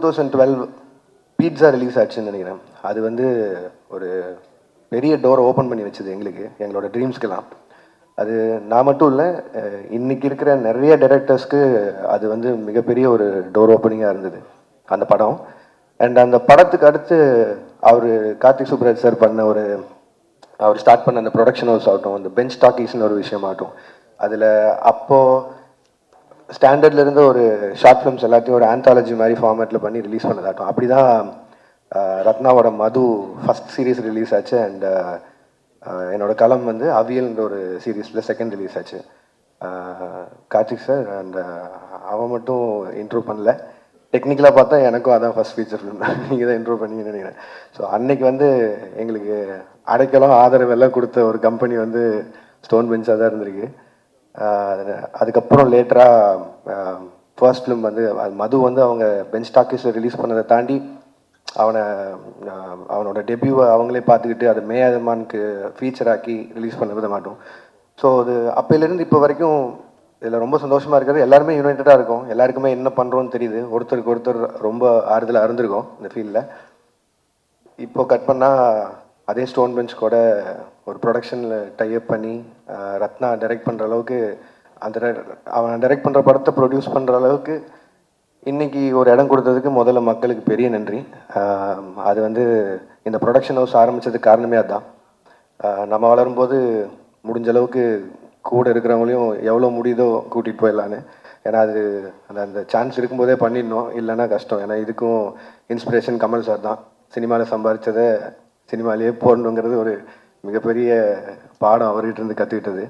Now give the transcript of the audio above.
2012 pizza release ஆச்சுன்னு நினைக்கிறேன். அது வந்து ஒரு பெரிய டோரை ஓப்பன் பண்ணி வச்சது எங்களுக்கு, எங்களோட ட்ரீம்ஸ்க்கெல்லாம். அது நான் மட்டும் இல்லை, இன்னைக்கு இருக்கிற நிறைய டைரக்டர்ஸ்க்கு அது வந்து மிகப்பெரிய ஒரு டோர் ஓப்பனிங்காக இருந்தது அந்த படம். அண்ட் அந்த படத்துக்கு அடுத்து அவர் கார்த்திக் சுப்ராஜ் சார் பண்ண அவர் ஸ்டார்ட் பண்ண அந்த ப்ரொடக்ஷன் ஹவுஸ் ஆகட்டும், அந்த பெஞ்ச் டாக்கீஸ்னு ஒரு விஷயமாகட்டும், அதில் அப்போது ஸ்டாண்டர்ட்ல இருந்து ஒரு ஷார்ட் ஃபிலிம்ஸ் எல்லாத்தையும் ஒரு ஆந்தாலஜி மாதிரி ஃபார்மேட்டில் பண்ணி ரிலீஸ் பண்ணதாட்டும். அப்படி தான் ரத்னாவோட மது ஃபஸ்ட் சீரீஸ் ரிலீஸ் ஆச்சு. அண்ட் என்னோட களம் வந்து அவியல்ன்ற ஒரு சீரீஸில் செகண்ட் ரிலீஸ் ஆச்சு. கார்த்திக் சார் அண்ட் அவன் மட்டும் இன்ட்ரோ பண்ணல. டெக்னிக்கலாக பார்த்தா எனக்கும் அதான் ஃபஸ்ட் ஃபீச்சர் ஃபிலிம் தான், நீங்கள் தான் இன்ட்ரோ பண்ணீங்கன்னு நினைக்கிறேன். ஸோ அன்னைக்கு வந்து எங்களுக்கு அடைக்கலம் ஆதரவு எல்லாம் கொடுத்த ஒரு கம்பெனி வந்து ஸ்டோன் பெஞ்சாக தான் இருந்திருக்கு. அதுக்கப்புறம் லேட்டராக ஃபர்ஸ்ட் ஃபிலிம் வந்து மது வந்து அவங்க பெஞ்ச் டாக்கீஸில் ரிலீஸ் பண்ணதை தாண்டி அவனோட டெபியூவை அவங்களே பார்த்துக்கிட்டு அதை மேயமானுக்கு ஃபீச்சர் ஆக்கி ரிலீஸ் பண்ண விட மாட்டோம். ஸோ அது அப்போலேருந்து இப்போ வரைக்கும் இதில் ரொம்ப சந்தோஷமாக இருக்கிறது. எல்லாருமே யுனைட்டடாக இருக்கும், எல்லாருக்குமே என்ன பண்ணுறோன்னு தெரியுது, ஒருத்தருக்கு ஒருத்தர் ரொம்ப ஆறுதலாக இருந்திருக்கும் இந்த ஃபீல்டில். இப்போ கட் பண்ணால் அதே ஸ்டோன் பெஞ்ச் கூட ஒரு ப்ரொடக்ஷனில் டைப் பண்ணி ரத்னா டைரக்ட் பண்ணுற அளவுக்கு, அவன் டைரக்ட் பண்ணுற படத்தை ப்ரொடியூஸ் பண்ணுற அளவுக்கு இன்றைக்கி ஒரு இடம் கொடுத்ததுக்கு முதல்ல மக்களுக்கு பெரிய நன்றி. அது வந்து இந்த ப்ரொடக்ஷன் ஹவுஸ் ஆரம்பித்ததுக்கு காரணமே அதுதான். நம்ம வளரும்போது முடிஞ்ச அளவுக்கு கூட இருக்கிறவங்களையும் எவ்வளோ முடியுதோ கூட்டிகிட்டு போயிடலான்னு. ஏன்னா அது அந்த சான்ஸ் இருக்கும்போதே பண்ணிடணும், இல்லைன்னா கஷ்டம். ஏன்னா இதுக்கும் இன்ஸ்பிரேஷன் கமல் சார் தான். சினிமாவில் சம்பாதிச்சதை சினிமாலேயே போடணுங்கிறது ஒரு மிகப்பெரிய பாடம் அவர்கிட்ட இருந்து கற்றுக்கிட்டது.